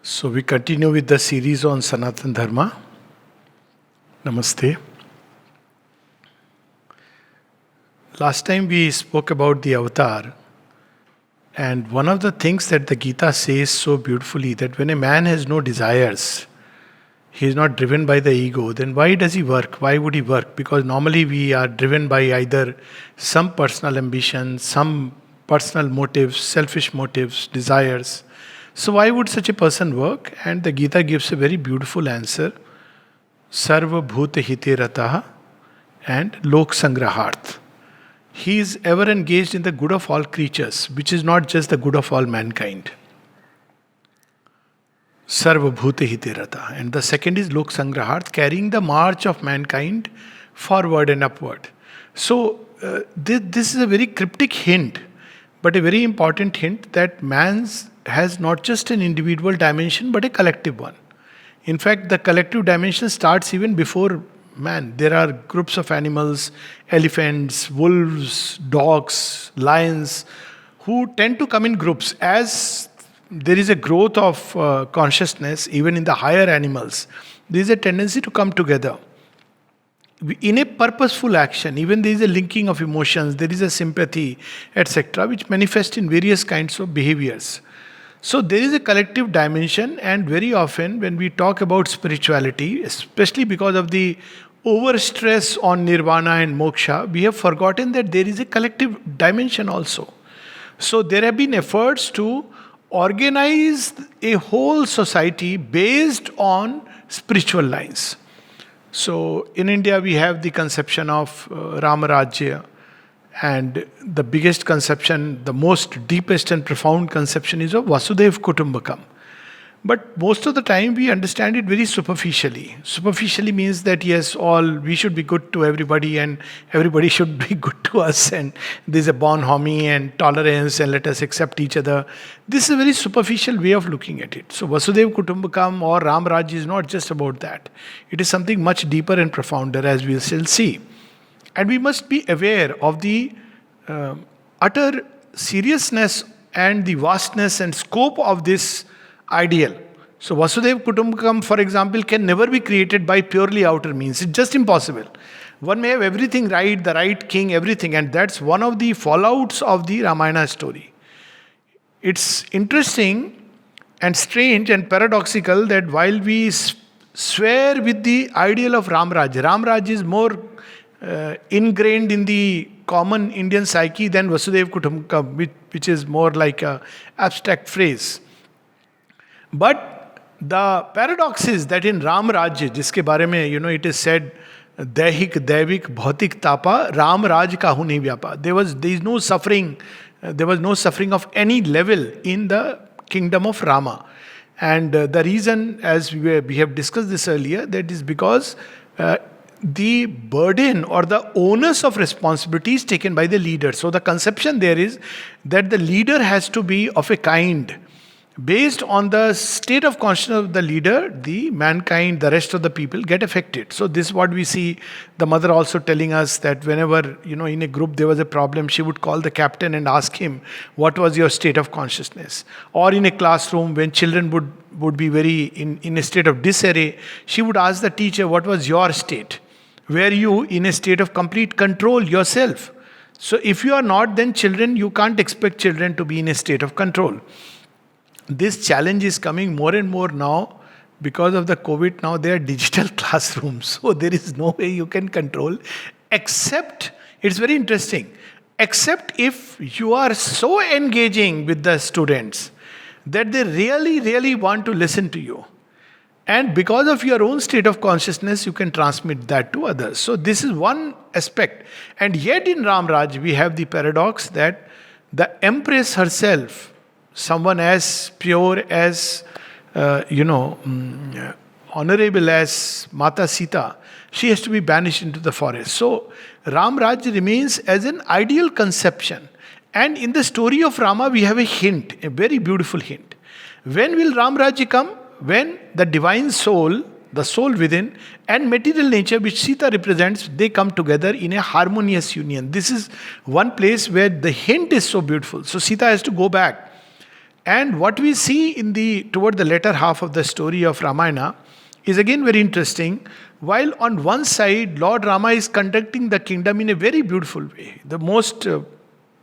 So we continue with the series on Sanatana Dharma. Namaste. Last time we spoke about the avatar, and one of the things that the Gita says so beautifully, that when a man has no desires, he is not driven by the ego, then why does he work? Why would he work? Because normally we are driven by either some personal ambition, some personal motives, selfish motives, desires. So why would such a person work? And the Gita gives a very beautiful answer. Sarva bhuta hite rataha and lok sangrahart. He is ever engaged in the good of all creatures, which is not just the good of all mankind. Sarva bhuta hite rataha. And the second is lok sangrahart, carrying the march of mankind forward and upward. So this is a very cryptic hint, but a very important hint that man's has not just an individual dimension but a collective one. In fact, the collective dimension starts even before man. There are groups of animals, elephants, wolves, dogs, lions, who tend to come in groups. As there is a growth of consciousness, even in the higher animals, there is a tendency to come together. In a purposeful action, even there is a linking of emotions, there is a sympathy, etc., which manifest in various kinds of behaviors. So there is a collective dimension, and very often when we talk about spirituality, especially because of the overstress on nirvana and moksha, we have forgotten that there is a collective dimension also. So there have been efforts to organize a whole society based on spiritual lines. So in India we have the conception of Ramarajya. And the biggest conception, the most deepest and profound conception is of Vasudev Kutumbakam. But most of the time we understand it very superficially. Superficially means that yes, we should be good to everybody and everybody should be good to us, and there's a bonhomie and tolerance and let us accept each other. This is a very superficial way of looking at it. So Vasudev Kutumbakam or Ram Raj is not just about that. It is something much deeper and profounder, as we shall see. And we must be aware of the utter seriousness and the vastness and scope of this ideal. So Vasudev Kutumbakam, for example, can never be created by purely outer means. It's just impossible. One may have everything right, the right king, everything, and that's one of the fallouts of the Ramayana story. It's interesting and strange and paradoxical that while we swear with the ideal of Ramraj is more ingrained in the common Indian psyche than Vasudev Kutumbakam, which is more like an abstract phrase. But the paradox is that in Ram Rajya, jiske bare mein, it is said, Daihik, Daivik, Bhautik Tapa, Ram Raj kahu nahi vyapa. There is no suffering, there was no suffering of any level in the kingdom of Rama. And the reason, as we have discussed this earlier, that is because the burden or the onus of responsibility is taken by the leader. So the conception there is that the leader has to be of a kind. Based on the state of consciousness of the leader, the mankind, the rest of the people get affected. So this is what we see the mother also telling us, that whenever, in a group there was a problem, she would call the captain and ask him, what was your state of consciousness? Or in a classroom, when children would be very in a state of disarray, she would ask the teacher, what was your state? Were you in a state of complete control yourself? So if you are not, then you can't expect children to be in a state of control. This challenge is coming more and more now because of the COVID. Now they are digital classrooms. So there is no way you can control, except, it's very interesting, except if you are so engaging with the students that they really, really want to listen to you. And because of your own state of consciousness, you can transmit that to others. So this is one aspect. And yet in Ram Raj, we have the paradox that the Empress herself, someone as pure as, honorable as Mata Sita, she has to be banished into the forest. So Ram Raj remains as an ideal conception. And in the story of Rama, we have a hint, a very beautiful hint. When will Ram Raj come? When the divine soul, the soul within, and material nature, which Sita represents, they come together in a harmonious union. This is one place where the hint is so beautiful. So Sita has to go back. And what we see in the toward the latter half of the story of Ramayana is again very interesting. While on one side, Lord Rama is conducting the kingdom in a very beautiful way, the most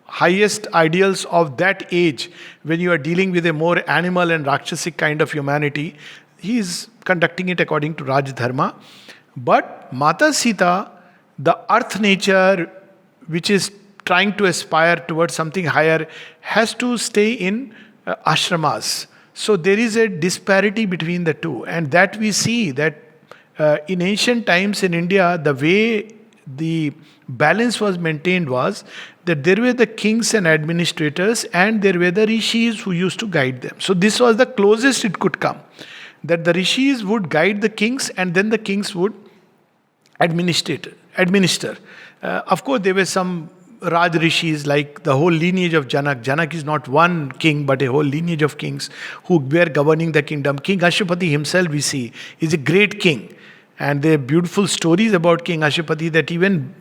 highest ideals of that age, when you are dealing with a more animal and rakshasic kind of humanity, he is conducting it according to Raj Dharma. But Mata Sita, the earth nature, which is trying to aspire towards something higher, has to stay in ashramas. So there is a disparity between the two, and that we see that in ancient times in India, the way the balance was maintained was that there were the kings and administrators, and there were the rishis who used to guide them. So this was the closest it could come, that the rishis would guide the kings, and then the kings would administer. Of course, there were some Raj Rishis, like the whole lineage of Janak. Janak is not one king, but a whole lineage of kings who were governing the kingdom. King Ashwapati himself, we see, is a great king. And there are beautiful stories about King Ashwapati, that even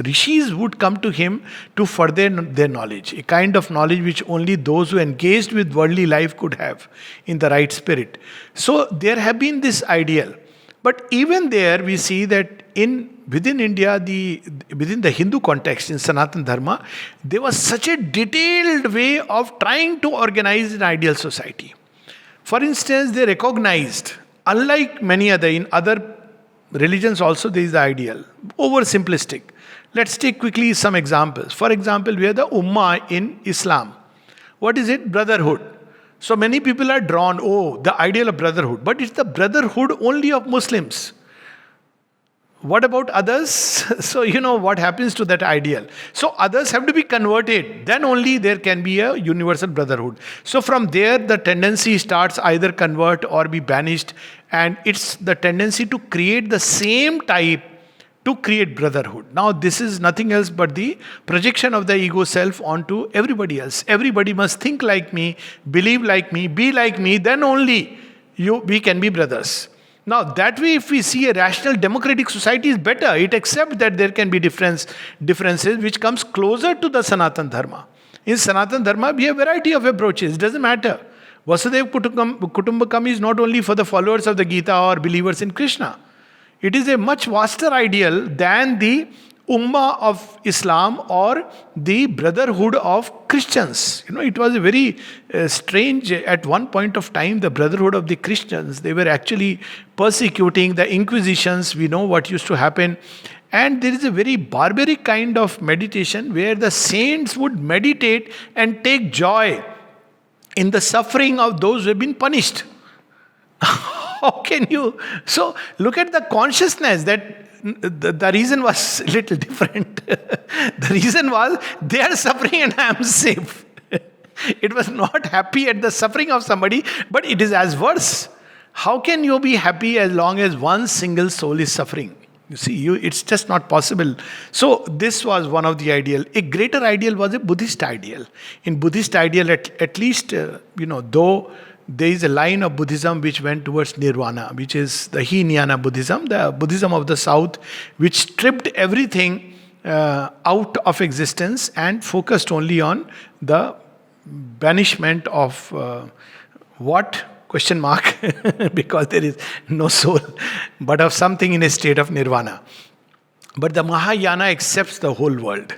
rishis would come to him to further their knowledge, a kind of knowledge which only those who engaged with worldly life could have in the right spirit. So there have been this ideal. But even there, we see that within India, within the Hindu context, in Sanatan Dharma, there was such a detailed way of trying to organize an ideal society. For instance, they recognized, unlike many in other religions also, there is the ideal, oversimplistic. Let's take quickly some examples. For example, we have the Ummah in Islam. What is it? Brotherhood. So many people are drawn, the ideal of brotherhood. But it's the brotherhood only of Muslims. What about others? So you know what happens to that ideal. So others have to be converted. Then only there can be a universal brotherhood. So from there, the tendency starts either convert or be banished. And it's the tendency to create the same type to create brotherhood. Now this is nothing else but the projection of the ego self onto everybody else. Everybody must think like me, believe like me, be like me, then only we can be brothers. Now that way, if we see a rational democratic society is better, it accepts that there can be differences which comes closer to the Sanatan Dharma. In Sanatan Dharma, we have variety of approaches, it doesn't matter. Vasudhaiva Kutumbakam is not only for the followers of the Gita or believers in Krishna. It is a much vaster ideal than the Ummah of Islam or the brotherhood of Christians. You know, it was a very strange, at one point of time, the brotherhood of the Christians. They were actually persecuting the Inquisitions. We know what used to happen. And there is a very barbaric kind of meditation where the saints would meditate and take joy in the suffering of those who have been punished. How can you? So look at the consciousness that the reason was a little different. The reason was they are suffering and I am safe. It was not happy at the suffering of somebody, but it is as worse. How can you be happy as long as one single soul is suffering? You see, it's just not possible. So this was one of the ideal. A greater ideal was a Buddhist ideal. In Buddhist ideal, at least, though there is a line of Buddhism which went towards Nirvana, which is the Hinayana Buddhism, the Buddhism of the South, which stripped everything out of existence and focused only on the banishment of what? Question mark, because there is no soul, but of something in a state of Nirvana. But the Mahayana accepts the whole world.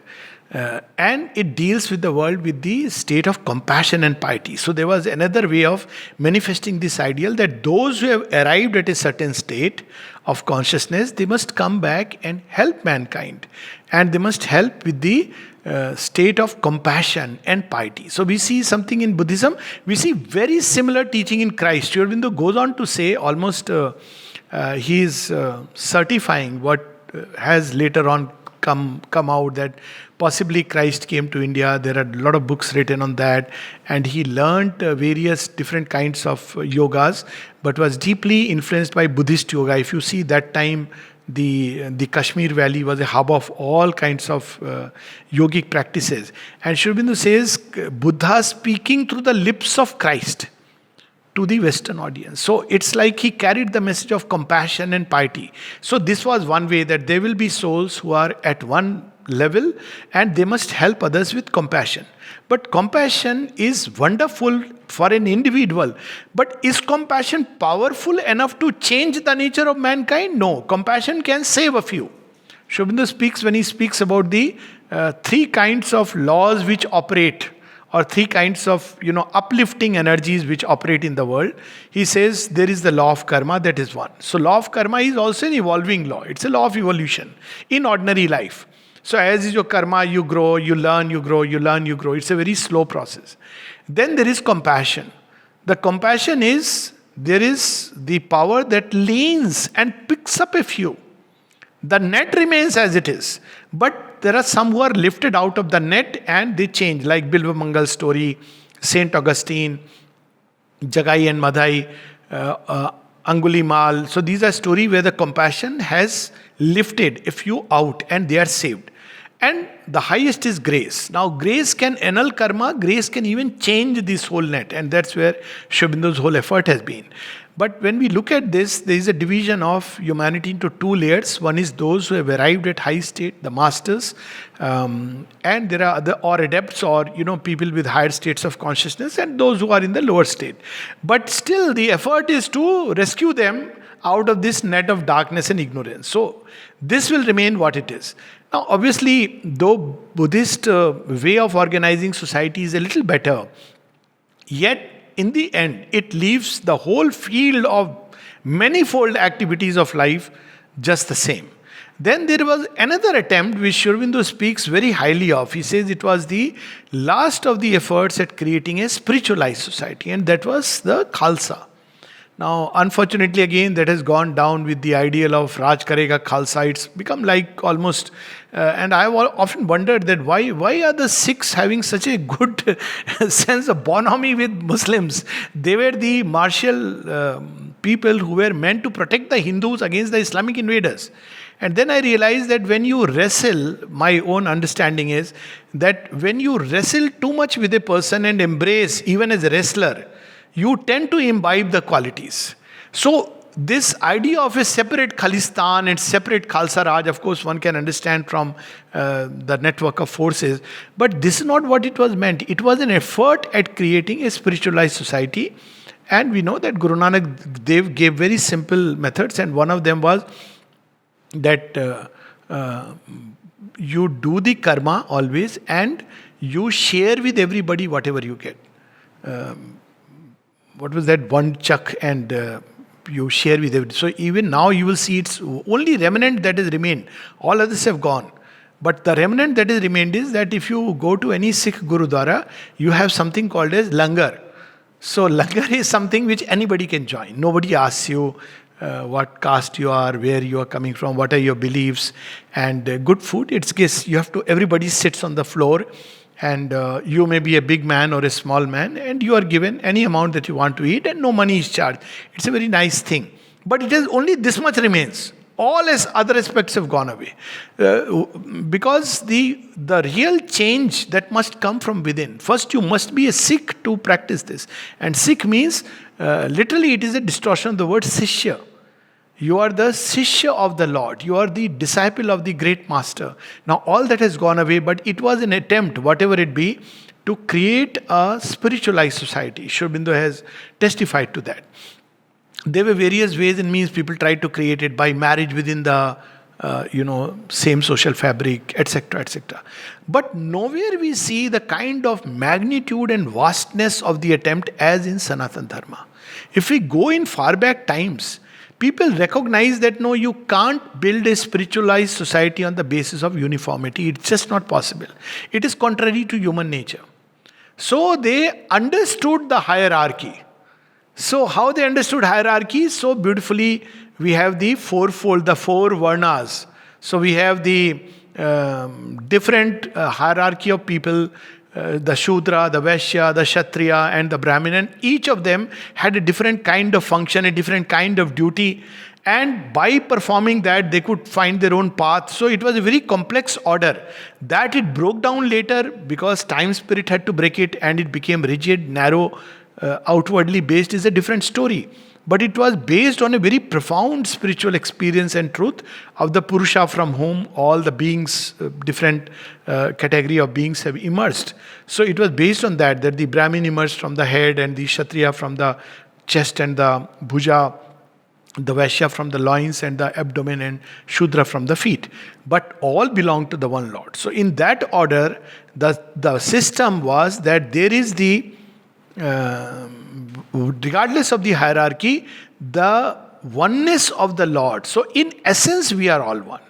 And it deals with the world with the state of compassion and piety. So there was another way of manifesting this ideal that those who have arrived at a certain state of consciousness, they must come back and help mankind. And they must help with the state of compassion and piety. So we see something in Buddhism, we see very similar teaching in Christ. Sri Aurobindo goes on to say almost he is certifying what has later on come out, that possibly Christ came to India. There are a lot of books written on that, and he learned various different kinds of yogas, but was deeply influenced by Buddhist yoga. If you see that time, the Kashmir Valley was a hub of all kinds of yogic practices. And Sri Aurobindo says Buddha speaking through the lips of Christ to the Western audience. So it's like he carried the message of compassion and piety. So this was one way, that there will be souls who are at one level, and they must help others with compassion. But compassion is wonderful for an individual. But is compassion powerful enough to change the nature of mankind? No. Compassion can save a few. Sri Aurobindo speaks, when he speaks about the three kinds of laws which operate, or three kinds of uplifting energies which operate in the world. He says there is the law of karma, that is one. So law of karma is also an evolving law. It's a law of evolution in ordinary life. So as is your karma, you grow, you learn, you grow, you learn, you grow. It's a very slow process. Then there is compassion. The compassion is, there is the power that leans and picks up a few. The net remains as it is. But there are some who are lifted out of the net and they change, like Bilva Mangal's story, Saint Augustine, Jagai and Madhai, Angulimal. So these are stories where the compassion has lifted a few out and they are saved. And the highest is grace. Now grace can annul karma, grace can even change this whole net. And that's where Sri Aurobindo's whole effort has been. But when we look at this, there is a division of humanity into two layers. One is those who have arrived at high state, the masters, and there are other, or adepts, or people with higher states of consciousness, and those who are in the lower state. But still, the effort is to rescue them out of this net of darkness and ignorance. So this will remain what it is. Now, obviously, though Buddhist way of organizing society is a little better, yet in the end, it leaves the whole field of manifold activities of life just the same. Then there was another attempt which Sri Aurobindo speaks very highly of. He says it was the last of the efforts at creating a spiritualized society, and that was the Khalsa. Now, unfortunately, again, that has gone down with the ideal of Raj Karega Khalsa. It's become like almost, and I have often wondered that why are the Sikhs having such a good sense of bonhomie with Muslims? They were the martial people who were meant to protect the Hindus against the Islamic invaders. And then I realized that when you wrestle, my own understanding is that when you wrestle too much with a person and embrace, even as a wrestler, you tend to imbibe the qualities. So this idea of a separate Khalistan and separate Khalsa Raj, of course, one can understand from the network of forces. But this is not what it was meant. It was an effort at creating a spiritualized society. And we know that Guru Nanak Dev gave very simple methods. And one of them was that you do the karma always and you share with everybody whatever you get. What was that? One chuck and you share with everybody. So even now you will see it's only remnant that has remained. All others have gone. But the remnant that has remained is that if you go to any Sikh Gurudwara, you have something called as langar. So langar is something which anybody can join. Nobody asks you what caste you are, where you are coming from, what are your beliefs, and good food. It's guess you have to. Everybody sits on the floor. And you may be a big man or a small man, and you are given any amount that you want to eat, and no money is charged. It's a very nice thing. But it is only this much remains. All as other aspects have gone away. Because the real change that must come from within. First, you must be a Sikh to practice this. And Sikh means, literally, it is a distortion of the word Sishya. You are the Sishya of the Lord. You are the disciple of the great master. Now all that has gone away, but it was an attempt, whatever it be, to create a spiritualized society. Sri Aurobindo has testified to that. There were various ways and means people tried to create it by marriage within the same social fabric, etc., etc. But nowhere we see the kind of magnitude and vastness of the attempt as in Sanatana Dharma. If we go in far back times, people recognize that no, you can't build a spiritualized society on the basis of uniformity. It's just not possible. It is contrary to human nature. So they understood the hierarchy. So how they understood hierarchy? So beautifully, we have the fourfold, the four varnas. So we have the different hierarchy of people, the Shudra, the Vaishya, the Kshatriya, and the Brahmin. And each of them had a different kind of function, a different kind of duty. And by performing that, they could find their own path. So it was a very complex order. That it broke down later because time spirit had to break it and it became rigid, narrow, outwardly based is a different story. but it was based on a very profound spiritual experience and truth of the Purusha from whom all the beings, different category of beings have emerged. So it was based on that the Brahmin emerged from the head, and the Kshatriya from the chest and the bhuja, the Vaishya from the loins and the abdomen, and Shudra from the feet. But all belong to the one Lord. So in that order, the system was that there is regardless of the hierarchy, the oneness of the Lord. So in essence, we are all one.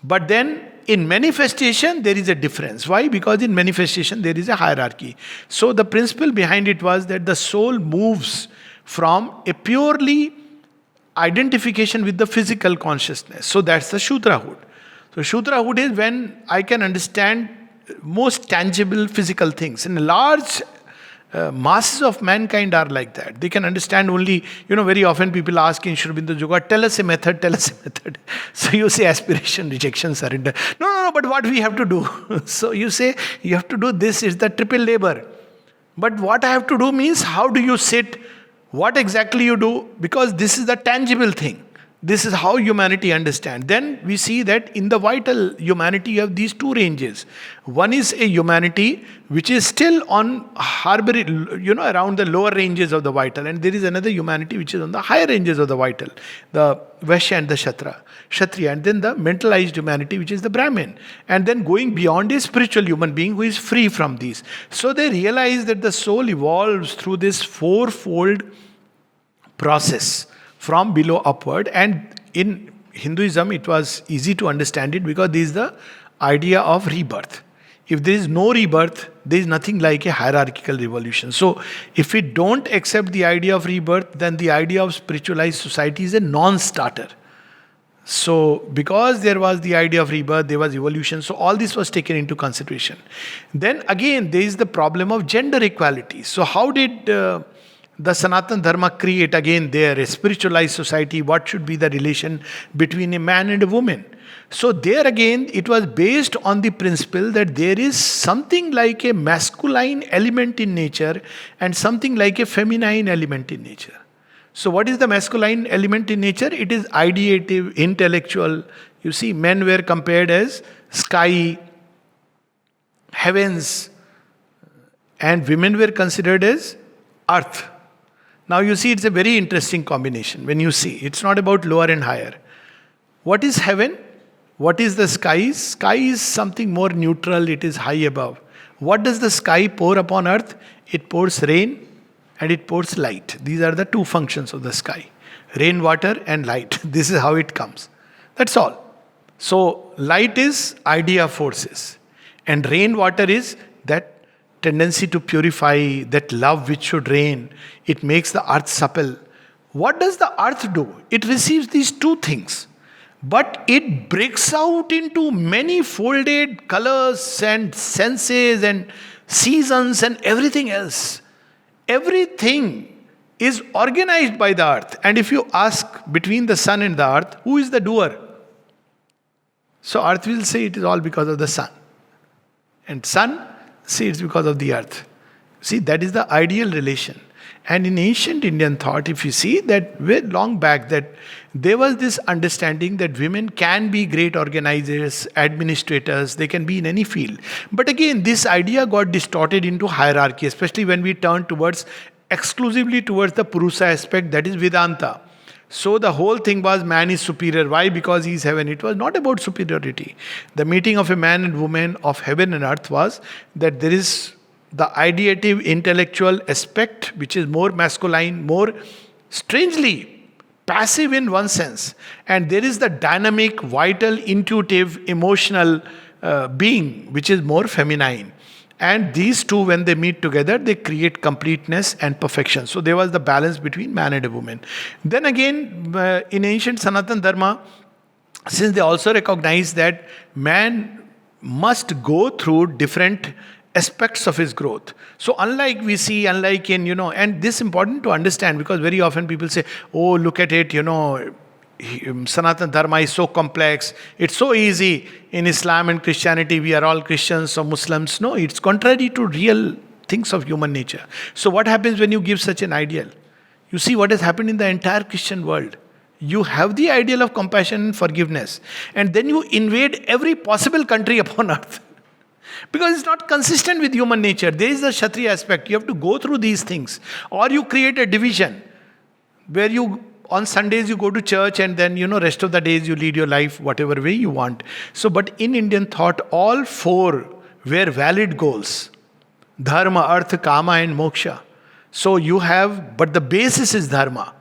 But then in manifestation, there is a difference. Why? Because in manifestation, there is a hierarchy. So the principle behind it was that the soul moves from a purely identification with the physical consciousness. So that's the Shudrahood. So Shudrahood is when I can understand most tangible physical things. And large masses of mankind are like that. They can understand only, very often people ask in Sri Aurobindo Yoga, tell us a method, tell us a method. So you say aspiration, rejection, surrender. No, but what we have to do? So you say, you have to do this, is the triple labor. But what I have to do means, how do you sit? What exactly you do? Because this is the tangible thing. This is how humanity understands. Then we see that in the vital humanity, you have these two ranges. One is a humanity which is still on around the lower ranges of the vital, and there is another humanity which is on the higher ranges of the vital, the Vaishya and the Kshatriya, and then the mentalized humanity which is the Brahmin, and then going beyond a spiritual human being who is free from these. So they realize that the soul evolves through this fourfold process from below upward. And in Hinduism, it was easy to understand it because this is the idea of rebirth. If there is no rebirth, there is nothing like a hierarchical revolution. So if we don't accept the idea of rebirth, then the idea of spiritualized society is a non-starter. So because there was the idea of rebirth, there was evolution, so all this was taken into consideration. Then again, there is the problem of gender equality. So how did the Sanatana Dharma create again there a spiritualized society? What should be the relation between a man and a woman? So there again, it was based on the principle that there is something like a masculine element in nature and something like a feminine element in nature. So what is the masculine element in nature? It is ideative, intellectual. You see, men were compared as sky, heavens, and women were considered as earth. Now you see, it's a very interesting combination. When you see, it's not about lower and higher. What is heaven? What is the sky? Sky is something more neutral, it is high above. What does the sky pour upon earth? It pours rain and it pours light. These are the two functions of the sky. Rain, water and light. This is how it comes. That's all. So light is idea forces. And rain, water is that tendency to purify, that love which should reign. It makes the earth supple. What does the earth do? It receives these two things, but it breaks out into many folded colors and senses and seasons and everything else. Everything is organized by the earth. And if you ask between the sun and the earth, who is the doer? So earth will say it is all because of the sun. And sun, see, it's because of the earth. See, that is the ideal relation. And in ancient Indian thought, if you see that very long back, that there was this understanding that women can be great organizers, administrators, they can be in any field. But again, this idea got distorted into hierarchy, especially when we turn exclusively towards the Purusa aspect, that is Vedanta. So the whole thing was man is superior. Why? Because he is heaven. It was not about superiority. The meeting of a man and woman of heaven and earth was that there is the ideative intellectual aspect which is more masculine, more strangely passive in one sense. And there is the dynamic, vital, intuitive, emotional being which is more feminine. And these two, when they meet together, they create completeness and perfection. So there was the balance between man and a woman. Then again, in ancient Sanatana Dharma, since they also recognize that man must go through different aspects of his growth. So unlike we see, unlike in, and this is important to understand because very often people say, oh, look at it, Sanatana Dharma is so complex, it's so easy. In Islam and Christianity, we are all Christians or Muslims. No, it's contrary to real things of human nature. So what happens when you give such an ideal? You see what has happened in the entire Christian world. You have the ideal of compassion and forgiveness, and then you invade every possible country upon earth. Because it's not consistent with human nature. There is the Kshatriya aspect. You have to go through these things. Or you create a division where you, on Sundays, you go to church and then, rest of the days you lead your life whatever way you want. So, but in Indian thought, all four were valid goals. Dharma, Artha, Kama and Moksha. So you have, but the basis is Dharma.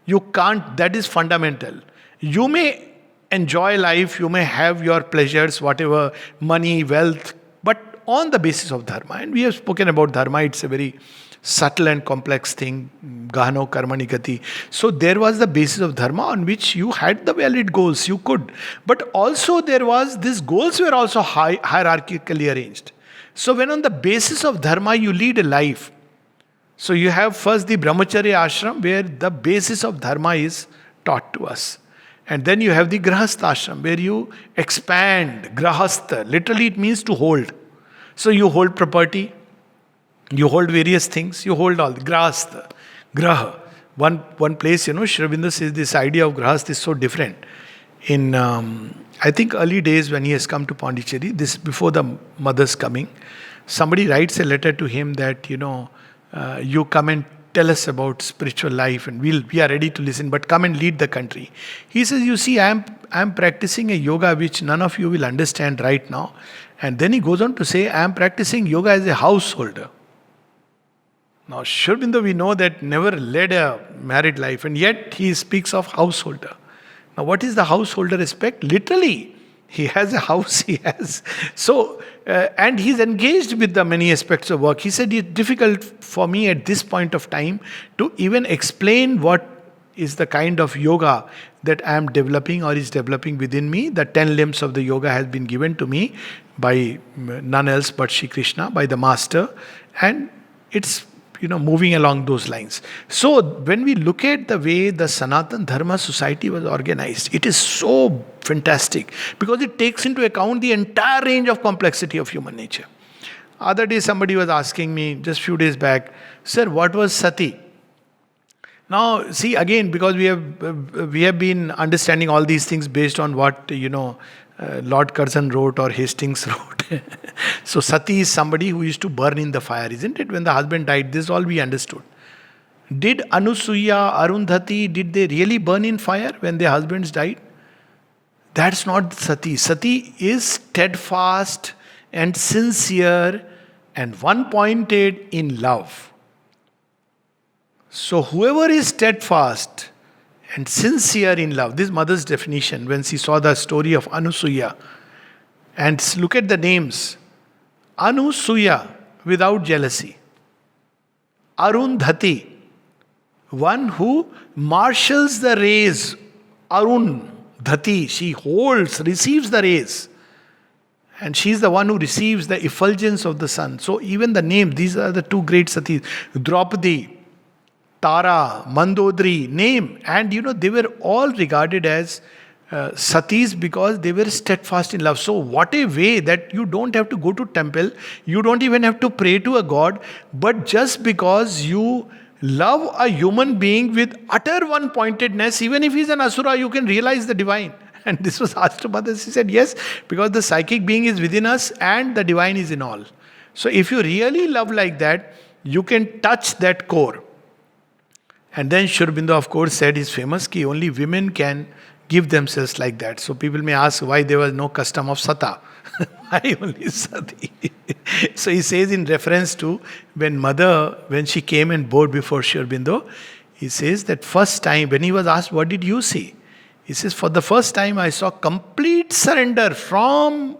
You can't, that is fundamental. You may enjoy life, you may have your pleasures, whatever, money, wealth, but on the basis of Dharma. And we have spoken about Dharma, it's a very subtle and complex thing. Gahano Karmani Gati. So there was the basis of Dharma on which you had the valid goals, you could. But also there was, these goals were also hierarchically arranged. So when on the basis of Dharma you lead a life, so you have first the Brahmacharya ashram where the basis of Dharma is taught to us. And then you have the Grahastha ashram where you expand. Grahastha, literally it means to hold. So you hold property, you hold various things, you hold all. Grahastha, Graha. One place, Sri Aurobindo says this idea of Grahastha is so different. In, I think early days when he has come to Pondicherry, this before the mother's coming, somebody writes a letter to him that, you come and tell us about spiritual life and we are ready to listen, but come and lead the country. He says, you see, I am practicing a yoga which none of you will understand right now. And then he goes on to say, I am practicing yoga as a householder. Now, Sri Aurobindo, we know that never led a married life, and yet he speaks of householder. Now, what is the householder aspect? Literally, he has a house, he has. So, and he's engaged with the many aspects of work. He said, it's difficult for me at this point of time to even explain what is the kind of yoga that I am developing or is developing within me. The 10 limbs of the yoga has been given to me by none else but Shri Krishna, by the master. And it's moving along those lines. So when we look at the way the Sanatan Dharma society was organized, it is so fantastic because it takes into account the entire range of complexity of human nature. Other day somebody was asking me, just few days back, sir, what was sati? Now, see again, because we have been understanding all these things based on what Lord Curzon wrote or Hastings wrote. So sati is somebody who used to burn in the fire, isn't it? When the husband died, this is all we understood. Did Anusuya, Arundhati, did they really burn in fire when their husbands died? That's not sati. Sati is steadfast and sincere and one-pointed in love. So whoever is steadfast and sincere in love, this mother's definition when she saw the story of Anusuya, and look at the names. Anusuya, without jealousy. Arundhati, one who marshals the rays. Arundhati, she holds, receives the rays. And she is the one who receives the effulgence of the sun. So even the names, these are the two great satis. Draupadi, Tara, Mandodari, name. And they were all regarded as satis because they were steadfast in love. So what a way that you don't have to go to temple, you don't even have to pray to a god, but just because you love a human being with utter one-pointedness, even if he's an asura, you can realize the divine. And this was asked to Mother. She said, yes, because the psychic being is within us and the divine is in all. So if you really love like that, you can touch that core. And then Sri Aurobindo, of course, said his famous key, only women can give themselves like that. So people may ask why there was no custom of sata. Why only sati? So he says in reference to when she came and bowed before Sri Aurobindo, he says that first time when he was asked, what did you see? He says, for the first time I saw complete surrender from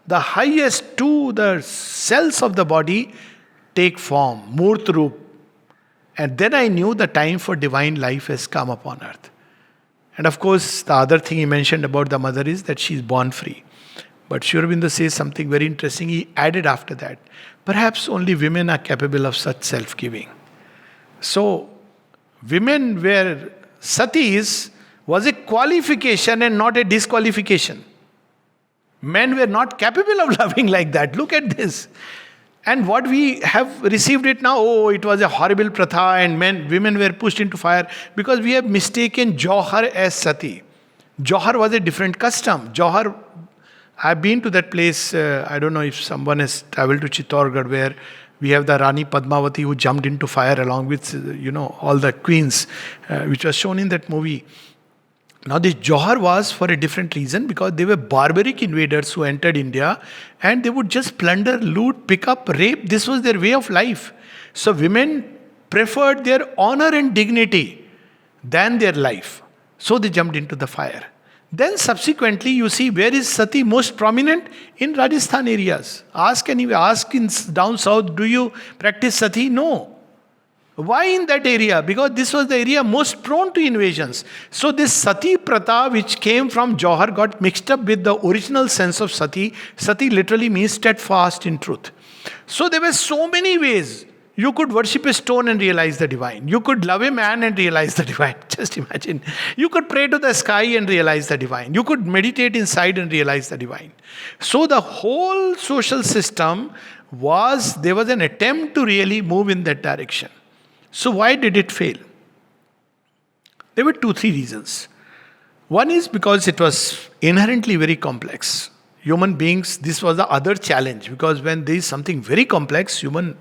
the highest to the cells of the body take form, Murt Roop. And then I knew the time for divine life has come upon earth. And of course, the other thing he mentioned about the mother is that she is born free. But Sri Aurobindo says something very interesting. He added after that, perhaps only women are capable of such self-giving. So, women were satis was a qualification and not a disqualification. Men were not capable of loving like that. Look at this. And what we have received it now, oh, it was a horrible pratha and women were pushed into fire, because we have mistaken Johar as Sati. Johar was a different custom. Johar, I've been to that place. I don't know if someone has traveled to Chittorgarh, where we have the Rani Padmavati who jumped into fire along with, all the queens, which was shown in that movie. Now, this Johar was for a different reason, because they were barbaric invaders who entered India, and they would just plunder, loot, pick up, rape. This was their way of life. So, women preferred their honor and dignity than their life. So, they jumped into the fire. Then subsequently, you see, where is Sati most prominent? In Rajasthan areas. Ask in down south, do you practice Sati? No. Why in that area? Because this was the area most prone to invasions. So this Sati Pratha, which came from Johar, got mixed up with the original sense of Sati. Sati literally means steadfast in truth. So there were so many ways. You could worship a stone and realize the divine. You could love a man and realize the divine. Just imagine. You could pray to the sky and realize the divine. You could meditate inside and realize the divine. So the whole social system there was an attempt to really move in that direction. So why did it fail? There were 2-3 reasons. One is because it was inherently very complex. Human beings, this was the other challenge, because when there is something very complex, human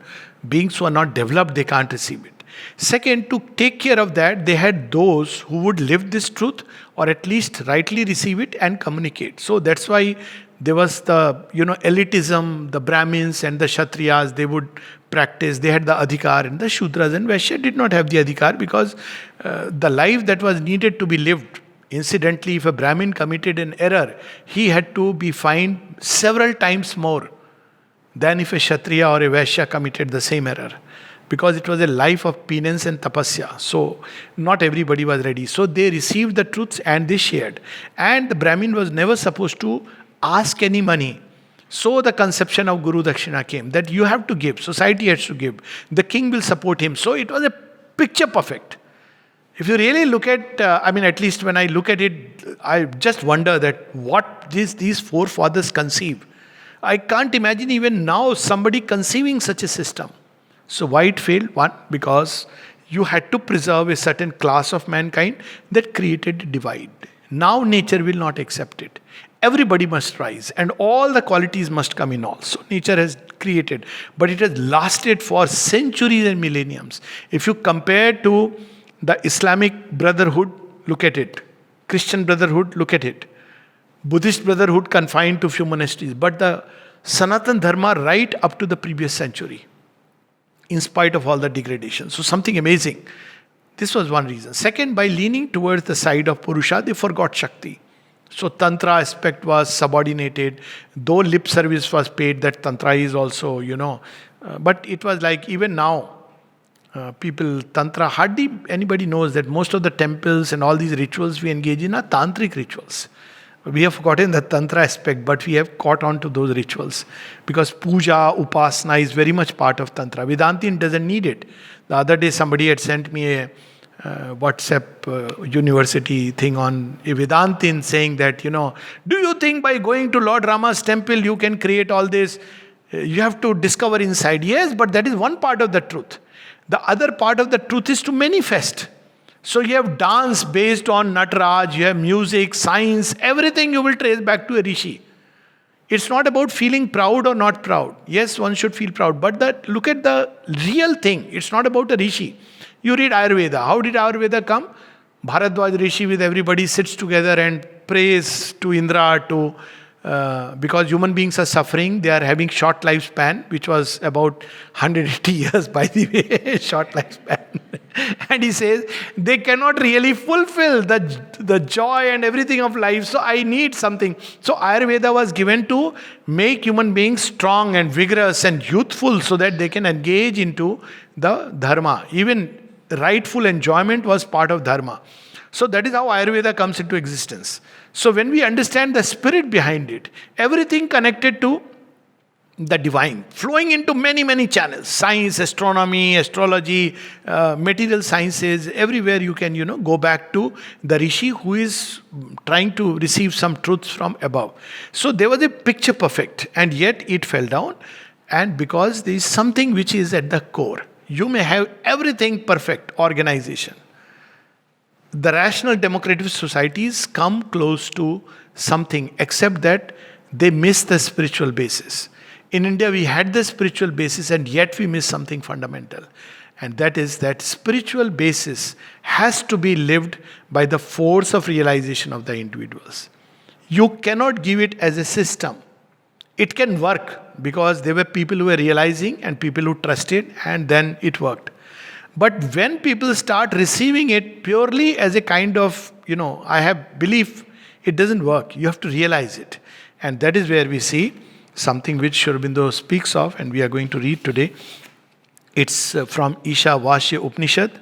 beings who are not developed, they can't receive it. Second, to take care of that, they had those who would live this truth, or at least rightly receive it and communicate. So that's why there was the elitism, the Brahmins and the Kshatriyas, they would practice, they had the adhikar, and the Shudras and Vaishya did not have the adhikar, because the life that was needed to be lived. Incidentally, if a Brahmin committed an error, he had to be fined several times more than if a Kshatriya or a Vaishya committed the same error, because it was a life of penance and tapasya. So not everybody was ready. So they received the truths and they shared. And the Brahmin was never supposed to ask any money. So the conception of Guru Dakshina came, that you have to give, society has to give, the king will support him. So it was a picture perfect. If you really look at, at least when I look at it, I just wonder that what these forefathers conceive. I can't imagine even now somebody conceiving such a system. So why it failed? One, because you had to preserve a certain class of mankind that created a divide. Now nature will not accept it. Everybody must rise, and all the qualities must come in also. Nature has created, but it has lasted for centuries and millenniums. If you compare to the Islamic Brotherhood, look at it. Christian Brotherhood, look at it. Buddhist Brotherhood confined to few monasteries. But the Sanatan Dharma right up to the previous century, in spite of all the degradation. So something amazing. This was one reason. Second, by leaning towards the side of Purusha, they forgot Shakti. So Tantra aspect was subordinated. Though lip service was paid, that Tantra is also, but it was like even now, people, Tantra, hardly anybody knows that most of the temples and all these rituals we engage in are tantric rituals. We have forgotten the Tantra aspect, but we have caught on to those rituals. Because puja, upasana is very much part of Tantra. Vedantin doesn't need it. The other day somebody had sent me a WhatsApp university thing on a Vedantin saying that, do you think by going to Lord Rama's temple you can create all this? You have to discover inside. Yes, but that is one part of the truth. The other part of the truth is to manifest. So you have dance based on Nataraj, you have music, science, everything you will trace back to a rishi. It's not about feeling proud or not proud. Yes, one should feel proud, but look at the real thing. It's not about a rishi. You read Ayurveda. How did Ayurveda come? Bharadwaj rishi with everybody sits together and prays to Indra, because human beings are suffering, they are having short lifespan, which was about 180 years, by the way, short lifespan. And he says, they cannot really fulfill the joy and everything of life, so I need something. So Ayurveda was given to make human beings strong and vigorous and youthful so that they can engage into the dharma. Even rightful enjoyment was part of dharma. So that is how Ayurveda comes into existence. So when we understand the spirit behind it, everything connected to the divine, flowing into many, many channels, science, astronomy, astrology, material sciences, everywhere you can, go back to the rishi who is trying to receive some truths from above. So there was a picture perfect, and yet it fell down. And because there is something which is at the core. You may have everything perfect, organization. The rational democratic societies come close to something, except that they miss the spiritual basis. In India, we had the spiritual basis, and yet we miss something fundamental. And that is that spiritual basis has to be lived by the force of realization of the individuals. You cannot give it as a system. It can work because there were people who were realizing and people who trusted, and then it worked. But when people start receiving it purely as a kind of, I have belief, it doesn't work. You have to realize it. And that is where we see something which Sri Aurobindo speaks of, and we are going to read today. It's from Ishavasya Upanishad.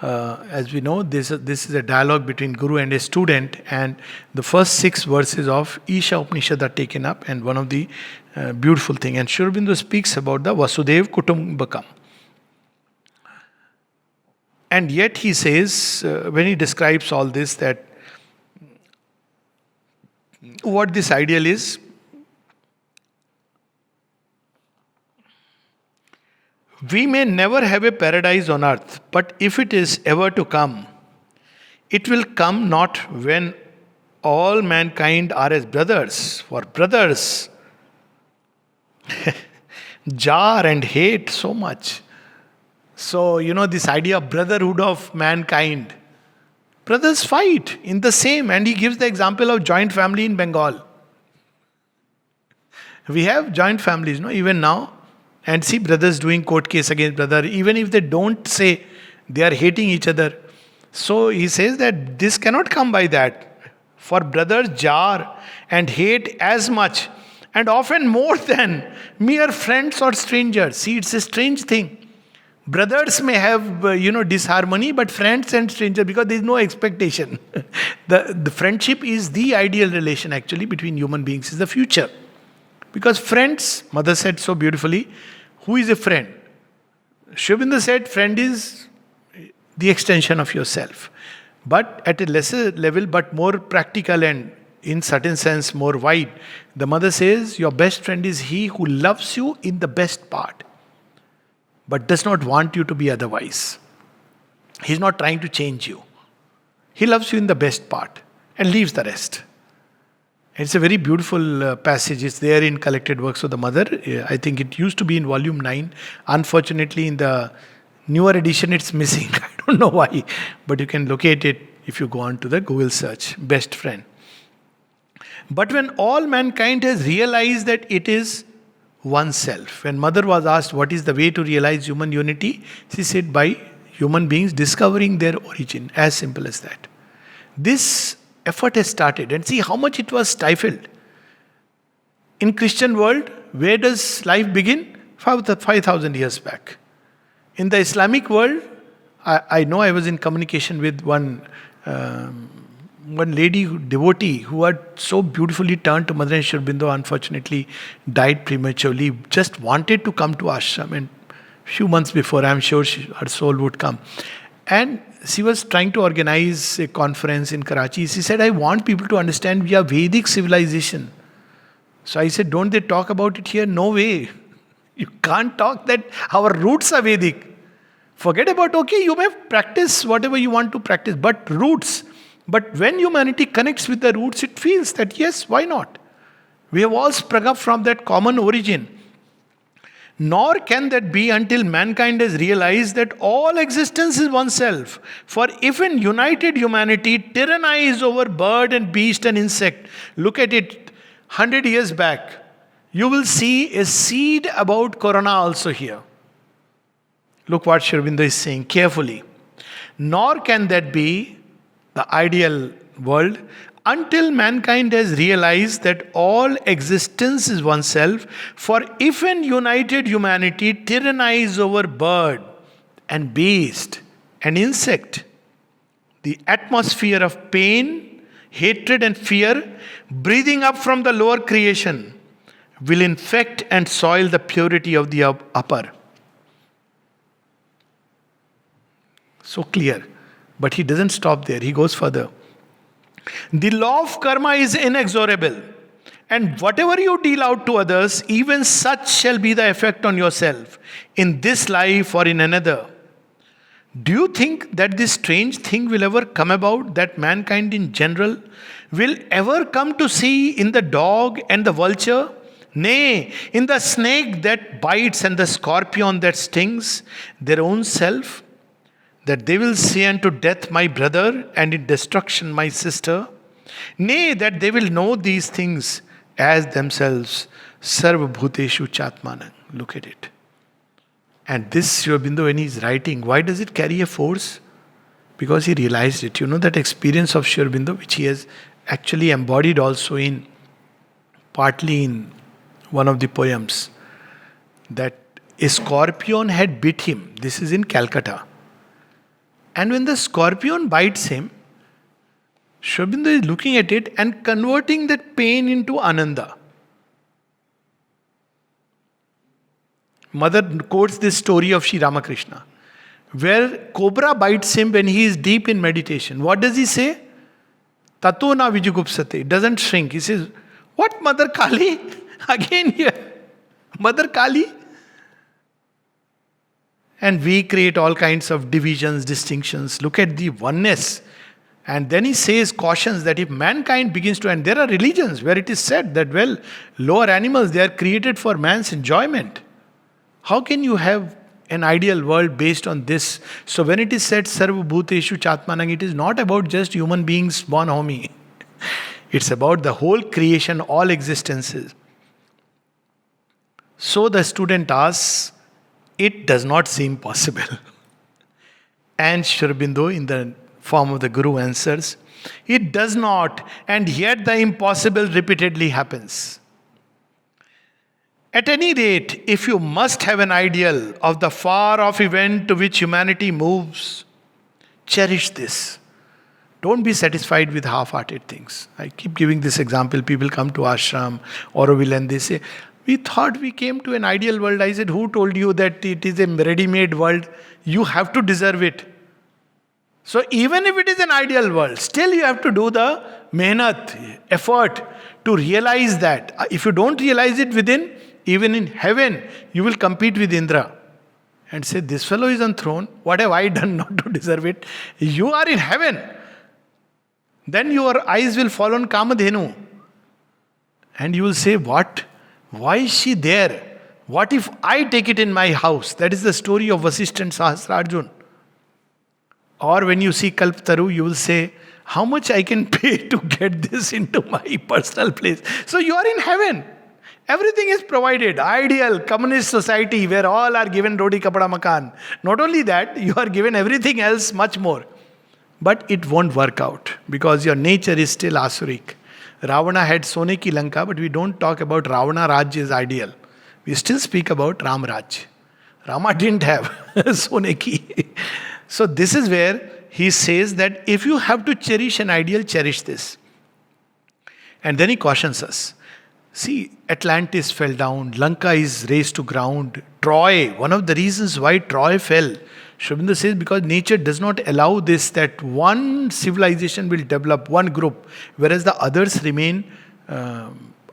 As we know, this is a dialogue between Guru and a student, and the first 6 verses of Isha Upanishad are taken up, and one of the beautiful thing. And Sri Aurobindo speaks about the Vasudev Kutumbakam. And yet he says, when he describes all this, that what this ideal is, we may never have a paradise on earth, but if it is ever to come, it will come not when all mankind are as brothers, for brothers jar and hate so much. So, this idea of brotherhood of mankind. Brothers fight in the same, and he gives the example of joint family in Bengal. We have joint families, even now. And see brothers doing court case against brother, even if they don't say, they are hating each other. So he says that this cannot come by that. For brothers jar and hate as much, and often more than mere friends or strangers. See, it's a strange thing. Brothers may have, disharmony, but friends and strangers, because there is no expectation. The friendship is the ideal relation actually between human beings, is the future. Because friends, mother said so beautifully, who is a friend? Sri Aurobindo said, friend is the extension of yourself. But at a lesser level, but more practical and in certain sense more wide. The mother says, your best friend is he who loves you in the best part, but does not want you to be otherwise. He's not trying to change you. He loves you in the best part and leaves the rest. It's a very beautiful passage. It's there in Collected Works of the Mother. I think it used to be in volume 9. Unfortunately, in the newer edition, it's missing. I don't know why. But you can locate it if you go on to the Google search. Best friend. But when all mankind has realized that it is oneself. When Mother was asked what is the way to realize human unity, she said by human beings discovering their origin. As simple as that. This effort has started, and see how much it was stifled. In Christian world, where does life begin? 5,000 years back. In the Islamic world, I know I was in communication with one lady, devotee, who had so beautifully turned to Mother, and Sri Aurobindo unfortunately died prematurely, just wanted to come to ashram, and few months before, I am sure her soul would come. And she was trying to organize a conference in Karachi. She said, I want people to understand we are Vedic civilization. So I said, don't they talk about it here? No way. You can't talk that our roots are Vedic. Forget about, okay, you may practice whatever you want to practice, but roots. But when humanity connects with the roots, it feels that yes, why not? We have all sprung up from that common origin. Nor can that be until mankind has realized that all existence is oneself. For if in united humanity tyrannize over bird and beast and insect, look at it 100 years back, you will see a seed about Corona also here. Look what Sri Aurobindo is saying carefully. Nor can that be the ideal world until mankind has realized that all existence is oneself. For if in united humanity tyrannize over bird and beast and insect, the atmosphere of pain, hatred and fear breathing up from the lower creation will infect and soil the purity of the upper. So clear. But he doesn't stop there. He goes further. The law of karma is inexorable, And whatever you deal out to others, even such shall be the effect on yourself, in this life or in another. Do you think that this strange thing will ever come about, that mankind in general will ever come to see in the dog and the vulture? Nay, in the snake that bites and the scorpion that stings their own self, that they will say unto death, my brother, and in destruction, my sister? Nay, that they will know these things as themselves. Sarva Bhuteshu Chatmanang. Look at it. And this Sri Aurobindo, when he's writing, why does it carry a force? Because he realized it. You know that experience of Sri Aurobindo, which he has actually embodied also in, partly in one of the poems, that a scorpion had bit him. This is in Calcutta. And when the scorpion bites him, Sri Aurobindo is looking at it and converting that pain into ananda. Mother quotes this story of Sri Ramakrishna, where cobra bites him when he is deep in meditation. What does he say? Tato na vijugupsate. It doesn't shrink. He says, what, Mother Kali? Again here. Mother Kali? And we create all kinds of divisions, distinctions. Look at the oneness. And then he says, cautions that if mankind begins to, and there are religions where it is said that, well, lower animals, they are created for man's enjoyment. How can you have an ideal world based on this? So when it is said, Sarva Bhuteshu Chatmanang, it is not about just human beings born homie. It's about the whole creation, all existences. So the student asks, it does not seem possible. And Sri Aurobindo, in the form of the Guru, answers, it does not, and yet the impossible repeatedly happens. At any rate, if you must have an ideal of the far-off event to which humanity moves, cherish this. Don't be satisfied with half-hearted things. I keep giving this example. People come to ashram, Auroville, and they say, we thought we came to an ideal world. I said, who told you that it is a ready-made world? You have to deserve it. So even if it is an ideal world, still you have to do the mehnat, effort to realize that. If you don't realize it within, even in heaven, you will compete with Indra and say, this fellow is on throne. What have I done not to deserve it? You are in heaven. Then your eyes will fall on Kamadhenu. And you will say, what? Why is she there? What if I take it in my house? That is the story of Vasishtha and Sahasrarjun. Or when you see Kalptaru, you will say, how much I can pay to get this into my personal place? So you are in heaven. Everything is provided. Ideal communist society where all are given roti kapada makan. Not only that, you are given everything else much more. But it won't work out because your nature is still asuric. Ravana had Sone ki Lanka, but we don't talk about Ravana Raj is ideal. We still speak about Ram Raj. Rama didn't have Sone ki. So this is where he says that if you have to cherish an ideal, cherish this. And then he cautions us. See, Atlantis fell down, Lanka is razed to ground, Troy, one of the reasons why Troy fell, Sri Aurobindo says, because nature does not allow this, that one civilization will develop, one group, whereas the others remain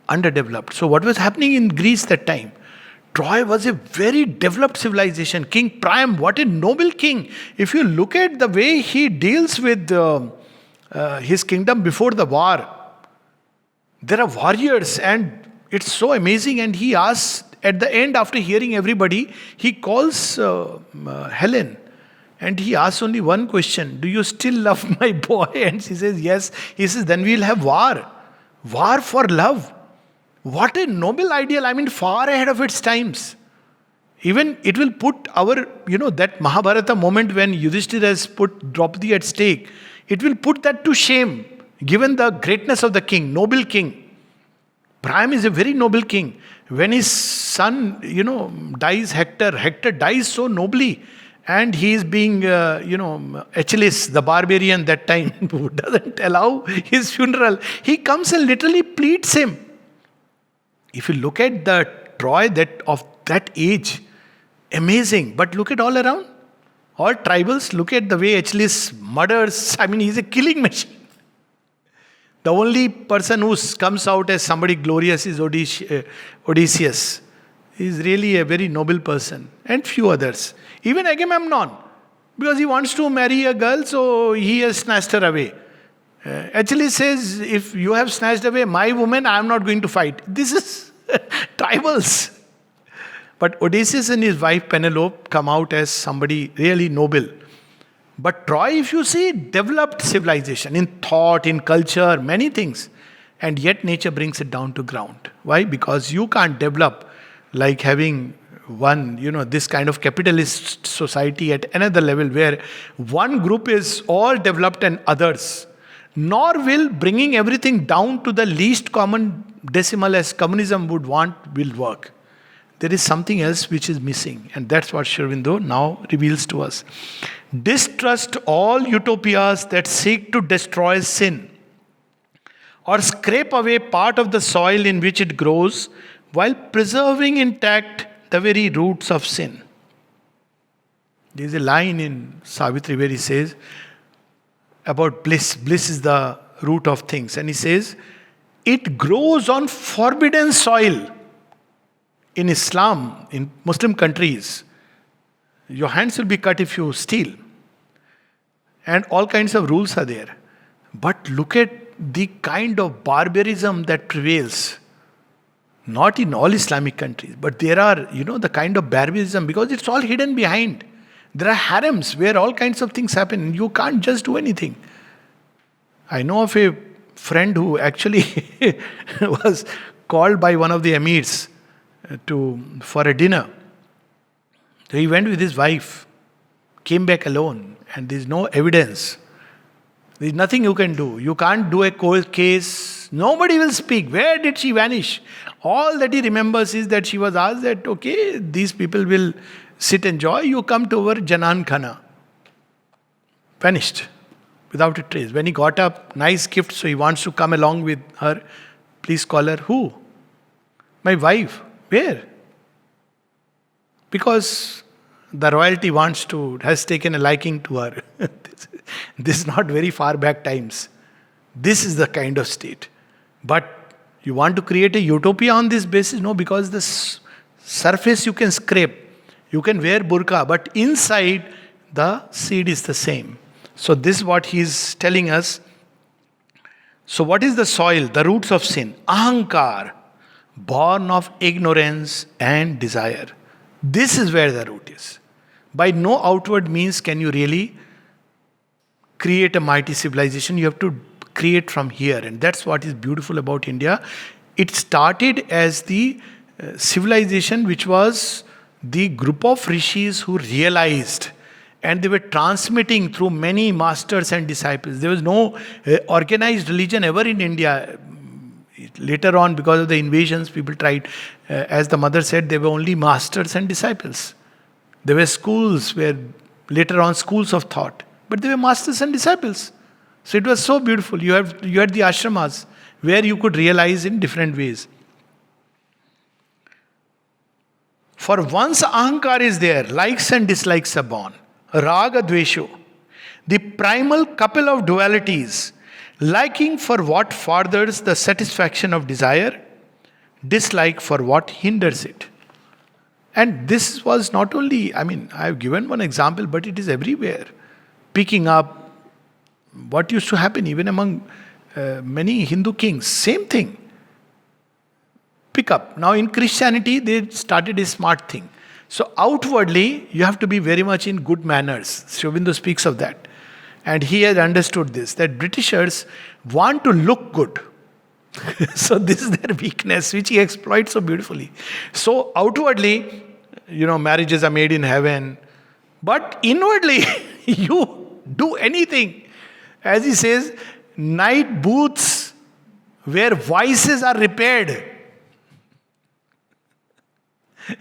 underdeveloped. So what was happening in Greece that time? Troy was a very developed civilization. King Priam, what a noble king. If you look at the way he deals with his kingdom before the war, there are warriors and it's so amazing. And he asks at the end, after hearing everybody, he calls Helen and he asks only one question. Do you still love my boy? And she says, yes. He says, then we'll have war. War for love. What a noble ideal. I mean, far ahead of its times. Even it will put our, that Mahabharata moment when Yudhishthira has put Draupadi at stake, it will put that to shame, given the greatness of the king, noble king. Priam is a very noble king. When his son, dies, Hector dies so nobly. And he is being, Achilles, the barbarian that time, who doesn't allow his funeral. He comes and literally pleads him. If you look at the Troy of that age, amazing. But look at all around. All tribals, look at the way Achilles murders. I mean, he's a killing machine. The only person who comes out as somebody glorious is Odysseus. He is really a very noble person, and few others. Even Agamemnon, because he wants to marry a girl, so he has snatched her away. Actually says, if you have snatched away my woman, I am not going to fight. This is tribals. But Odysseus and his wife Penelope come out as somebody really noble. But Troy, if you see, developed civilization in thought, in culture, many things. And yet nature brings it down to ground. Why? Because you can't develop like having one, this kind of capitalist society at another level where one group is all developed and others. Nor will bringing everything down to the least common decimal as communism would want will work. There is something else which is missing, and that's what Sri Aurobindo now reveals to us. Distrust all utopias that seek to destroy sin or scrape away part of the soil in which it grows while preserving intact the very roots of sin. There is a line in Savitri where he says about bliss. Bliss is the root of things. And he says, it grows on forbidden soil. In Islam, in Muslim countries, your hands will be cut if you steal. And all kinds of rules are there. But look at the kind of barbarism that prevails. Not in all Islamic countries, but there are, the kind of barbarism, because it's all hidden behind. There are harems where all kinds of things happen. You can't just do anything. I know of a friend who actually was called by one of the emirs for a dinner. So he went with his wife, came back alone, and there's no evidence. There's nothing you can do. You can't do a cold case. Nobody will speak. Where did she vanish? All that he remembers is that she was asked that, okay, these people will sit and enjoy. You come to our Janan Khana. Vanished. Without a trace. When he got up, nice gift, so he wants to come along with her. Please call her. Who? My wife. Where? Because the royalty has taken a liking to her. This is not very far back times. This is the kind of state. But you want to create a utopia on this basis? No, because the surface you can scrape. You can wear burqa, but inside the seed is the same. So this is what he is telling us. So what is the soil? The roots of sin. Ahankar. Born of ignorance and desire. This is where the root is. By no outward means can you really create a mighty civilization. You have to create from here. And that's what is beautiful about India. It started as the civilization which was the group of rishis who realized, and they were transmitting through many masters and disciples. There was no organized religion ever in India. Later on, because of the invasions, people tried. As the mother said, they were only masters and disciples. There were schools where later on schools of thought. But they were masters and disciples. So it was so beautiful. You had the ashramas where you could realize in different ways. For once ahankar is there, likes and dislikes are born. Raga dvesho, the primal couple of dualities, liking for what furthers the satisfaction of desire, dislike for what hinders it. And this was not only, I have given one example, but it is everywhere. Picking up what used to happen even among many Hindu kings, same thing. Pick up. Now in Christianity, they started a smart thing. So outwardly, you have to be very much in good manners. Sri Aurobindo speaks of that. And he has understood this, that Britishers want to look good. So this is their weakness, which he exploits so beautifully. So outwardly, marriages are made in heaven. But inwardly, you do anything. As he says, night booths where vices are repaired.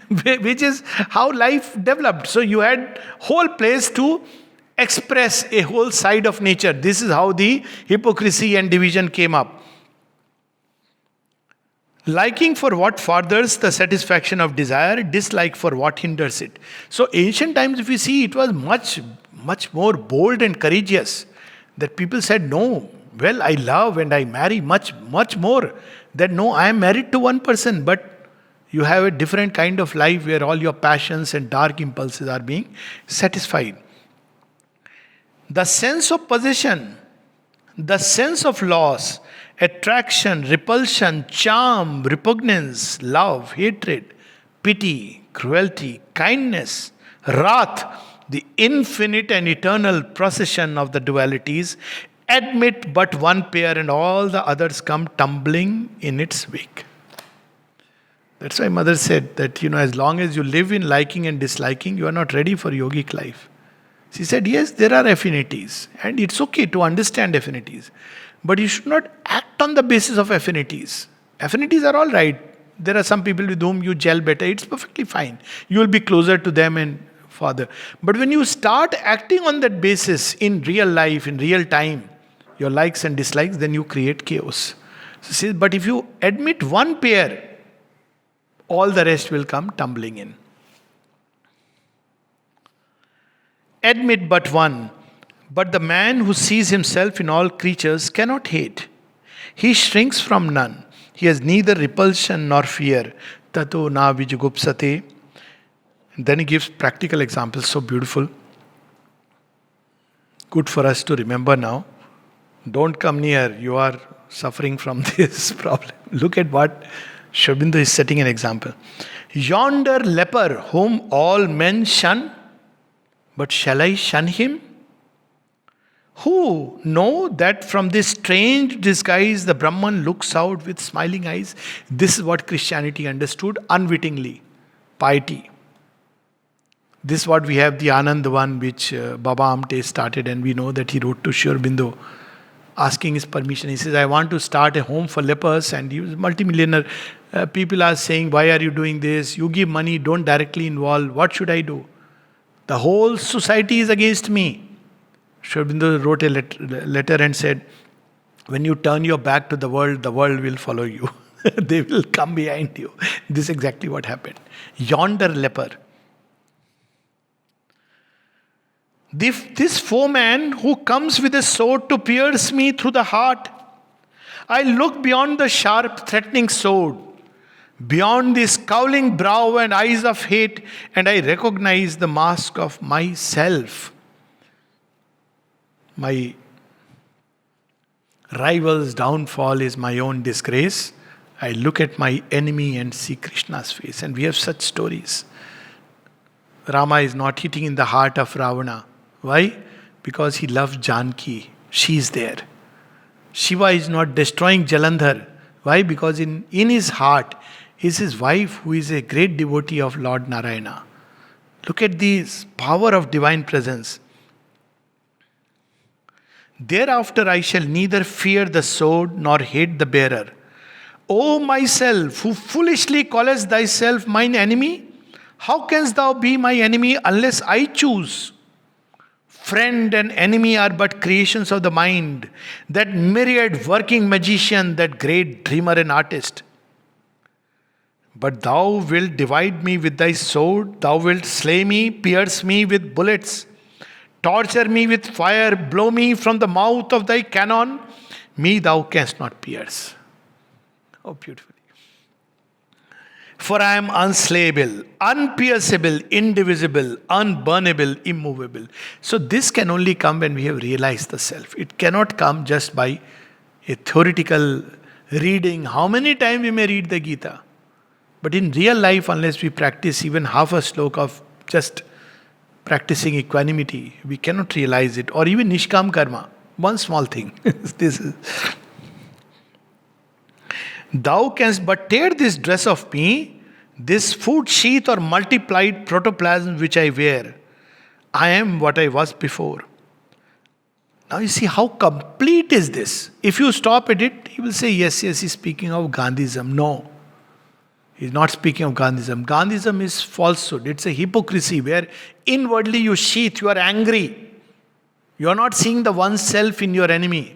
Which is how life developed. So you had whole place to express a whole side of nature. This is how the hypocrisy and division came up. Liking for what furthers the satisfaction of desire, dislike for what hinders it. So ancient times, if you see, it was much, much more bold and courageous. That people said, no, Well, I love and I marry much, much more. That no, I am married to one person, but you have a different kind of life where all your passions and dark impulses are being satisfied. The sense of possession, the sense of loss, attraction, repulsion, charm, repugnance, love, hatred, pity, cruelty, kindness, wrath, the infinite and eternal procession of the dualities admit but one pair and all the others come tumbling in its wake. That's why Mother said that, as long as you live in liking and disliking, you are not ready for yogic life. She said, yes, there are affinities, and it's okay to understand affinities. But you should not act on the basis of affinities. Affinities are all right. There are some people with whom you gel better. It's perfectly fine. You will be closer to them and Father. But when you start acting on that basis in real life, in real time, your likes and dislikes, then you create chaos. So she says, but if you admit one pair, all the rest will come tumbling in. Admit but one. But the man who sees himself in all creatures cannot hate. He shrinks from none. He has neither repulsion nor fear. Tato na vijugupsate. Then he gives practical examples, so beautiful. Good for us to remember now. Don't come near, you are suffering from this problem. Look at what Sri Aurobindo is setting an example. Yonder leper whom all men shun, but shall I shun him? Who know that from this strange disguise the Brahman looks out with smiling eyes? This is what Christianity understood unwittingly. Piety. This is what we have, the Anand one, which Baba Amte started, and we know that he wrote to Sri Aurobindo asking his permission. He says, I want to start a home for lepers, and he was multimillionaire. People are saying, why are you doing this? You give money, don't directly involve. What should I do? The whole society is against me. Sri Aurobindo wrote a letter and said, when you turn your back to the world will follow you. They will come behind you. This is exactly what happened. Yonder leper. This foeman who comes with a sword to pierce me through the heart, I look beyond the sharp, threatening sword, beyond the scowling brow and eyes of hate, and I recognize the mask of myself. My rival's downfall is my own disgrace. I look at my enemy and see Krishna's face. And we have such stories. Rama is not hitting in the heart of Ravana. Why? Because he loves Janki. She is there. Shiva is not destroying Jalandhar. Why? Because in his heart is his wife, who is a great devotee of Lord Narayana. Look at this power of divine presence. Thereafter I shall neither fear the sword nor hate the bearer. O myself, who foolishly callest thyself mine enemy, how canst thou be my enemy unless I choose? Friend and enemy are but creations of the mind, that myriad working magician, that great dreamer and artist. But thou wilt divide me with thy sword, thou wilt slay me, pierce me with bullets, torture me with fire, blow me from the mouth of thy cannon, me thou canst not pierce. Oh, beautifully. For I am unslayable, unpierceable, indivisible, unburnable, immovable. So this can only come when we have realized the self. It cannot come just by a theoretical reading. How many times we may read the Gita? But in real life, unless we practice even half a sloka of just practicing equanimity, we cannot realize it. Or even Nishkam Karma. One small thing. This is... Thou canst but tear this dress of me, this food sheath or multiplied protoplasm which I wear. I am what I was before. Now you see how complete is this. If you stop at it, he will say, yes, he's speaking of Gandhism. No, he's not speaking of Gandhism. Gandhism is falsehood. It's a hypocrisy where inwardly you sheath, you are angry. You are not seeing the one self in your enemy.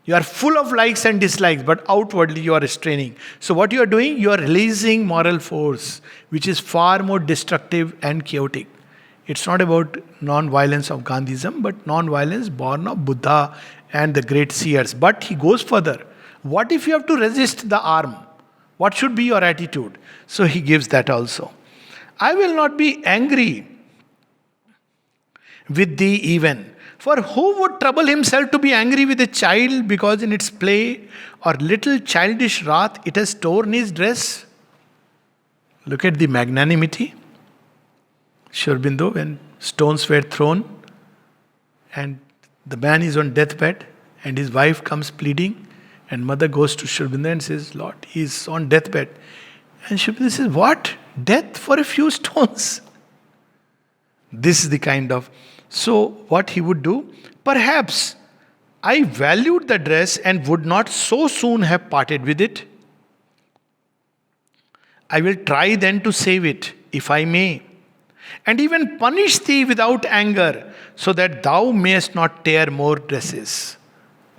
You are full of likes and dislikes, but outwardly you are restraining. So what you are doing? You are releasing moral force, which is far more destructive and chaotic. It's not about non-violence of Gandhism, but non-violence born of Buddha and the great seers. But he goes further. What if you have to resist the arm? What should be your attitude? So he gives that also. I will not be angry with thee even. For who would trouble himself to be angry with a child because in its play or little childish wrath it has torn his dress? Look at the magnanimity. Sri Aurobindo, when stones were thrown and the man is on deathbed and his wife comes pleading and mother goes to Sri Aurobindo and says, Lord, he is on deathbed. And Sri Aurobindo says, what? Death for a few stones? This is the kind of... So what he would do? Perhaps I valued the dress and would not so soon have parted with it. I will try then to save it, if I may, and even punish thee without anger, so that thou mayest not tear more dresses.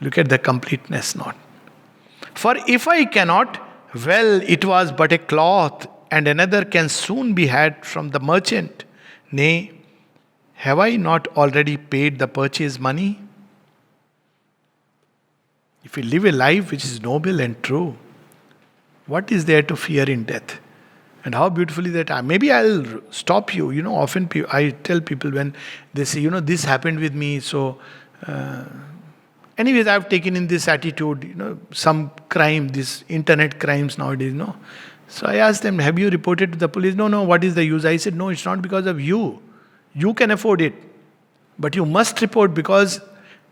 Look at the completeness not. For if I cannot, well, it was but a cloth, and another can soon be had from the merchant. Nay, have I not already paid the purchase money? If we live a life which is noble and true, what is there to fear in death? And how beautifully that maybe I'll stop you. Often I tell people when they say, this happened with me. So, anyways, I've taken in this attitude, some crime, these internet crimes nowadays, So I asked them, have you reported to the police? No, what is the use? I said, no, it's not because of you. You can afford it. But you must report because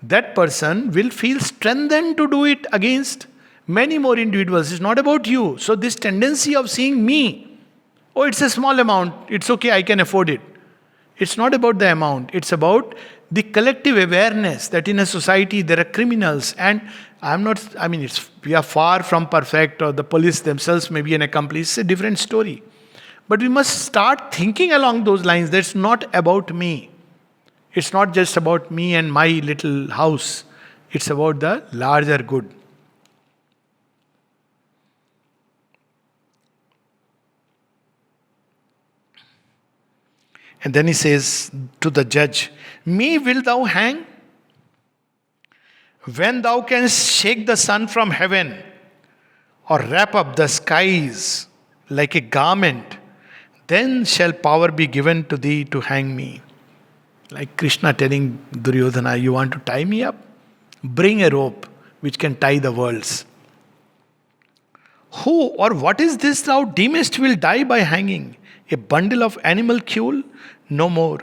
that person will feel strengthened to do it against many more individuals. It's not about you. So this tendency of seeing me, oh, it's a small amount, it's okay, I can afford it. It's not about the amount. It's about the collective awareness that in a society there are criminals. And we are far from perfect, or the police themselves may be an accomplice. It's a different story. But we must start thinking along those lines. That's not about me. It's not just about me and my little house. It's about the larger good. And then he says to the judge, me wilt thou hang? When thou canst shake the sun from heaven, or wrap up the skies like a garment, then shall power be given to thee to hang me. Like Krishna telling Duryodhana, you want to tie me up? Bring a rope which can tie the worlds. Who or what is this thou deemest will die by hanging? A bundle of animal cule? No more.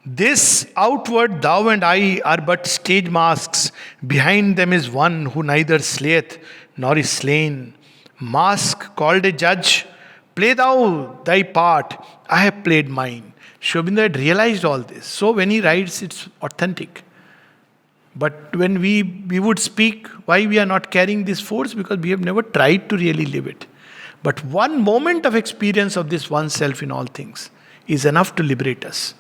This outward thou and I are but stage masks. Behind them is one who neither slayeth nor is slain. Mask called a judge. Play thou thy part. I have played mine. Sri Aurobindo had realized all this. So when he writes, it's authentic. But when we would speak, why we are not carrying this force? Because we have never tried to really live it. But one moment of experience of this oneself in all things is enough to liberate us.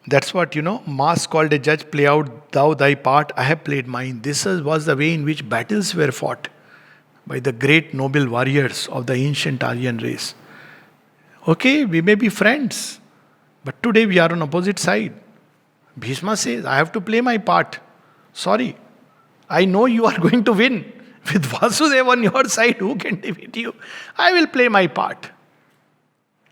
That's what, Mass called a judge, play out thou thy part, I have played mine. This was the way in which battles were fought by the great noble warriors of the ancient Aryan race. Okay, we may be friends, but today we are on opposite side. Bhishma says, I have to play my part. Sorry, I know you are going to win. With Vasudeva on your side, who can defeat you? I will play my part.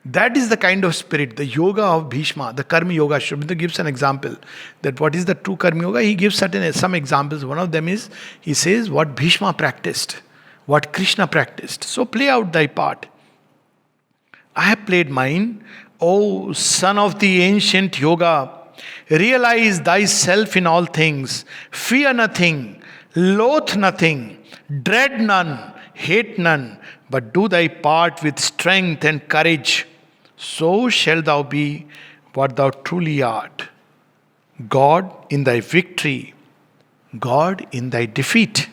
That is the kind of spirit, the yoga of Bhishma, the Karma Yoga. Sri Aurobindo gives an example that what is the true Karma Yoga. He gives some examples. One of them is, he says, what Bhishma practiced, what Krishna practiced. So play out thy part. I have played mine. O son of the ancient yoga, realize thyself in all things. Fear nothing, loathe nothing, dread none, hate none, but do thy part with strength and courage. So shall thou be what thou truly art. God in thy victory, God in thy defeat,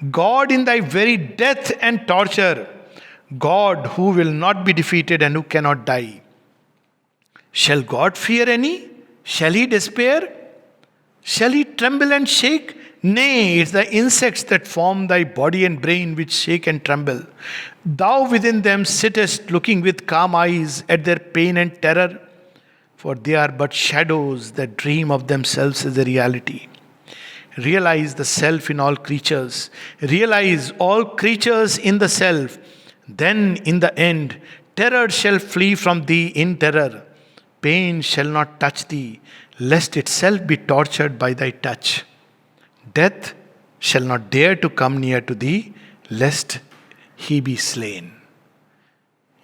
God in thy very death and torture, God who will not be defeated and who cannot die. Shall God fear any? Shall he despair? Shall he tremble and shake? Nay, it's the insects that form thy body and brain which shake and tremble. Thou within them sittest looking with calm eyes at their pain and terror. for they are but shadows that dream of themselves as a reality. Realize the self in all creatures. Realize all creatures in the self. Then, in the end, terror shall flee from thee in terror. Pain shall not touch thee, lest itself be tortured by thy touch. Death shall not dare to come near to thee, lest he be slain.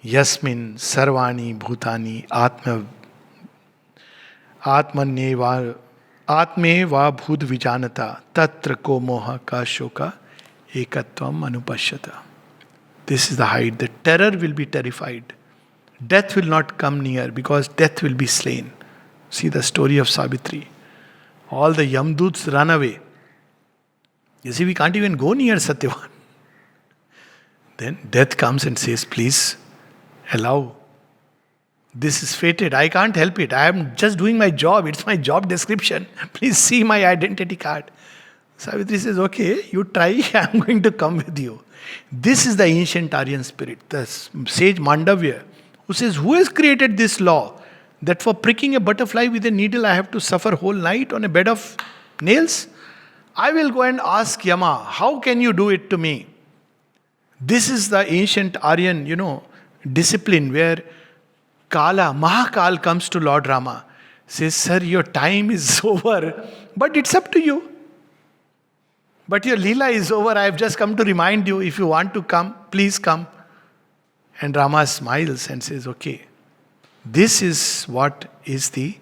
Yasmin sarvani bhutani आत्मे वा भूत विजानता तत्र को मोह का शोका ekatvam anupashyata. This is the height. The terror will be terrified. Death will not come near because death will be slain. See the story of Savitri. All the Yamduts run away. You see, we can't even go near Satyavan. Then death comes and says, please allow. This is fated. I can't help it. I am just doing my job. It's my job description. Please see my identity card. Savitri says, okay, you try. I am going to come with you. This is the ancient Aryan spirit. The sage Mandavya, who says, who has created this law that for pricking a butterfly with a needle I have to suffer whole night on a bed of nails? I will go and ask Yama, how can you do it to me? This is the ancient Aryan, discipline where Kala, Mahakal comes to Lord Rama, says, sir, your time is over, but it's up to you. But your Leela is over, I have just come to remind you, if you want to come, please come. And Rama smiles and says, okay. This is what is the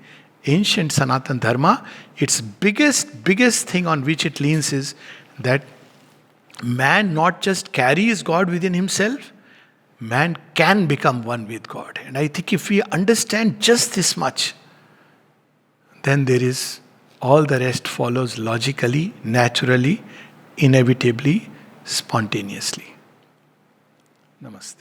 ancient Sanatan Dharma. Its biggest thing on which it leans is that man not just carries God within himself, man can become one with God. And I think if we understand just this much, then there is all the rest follows logically, naturally, inevitably, spontaneously. Namaste.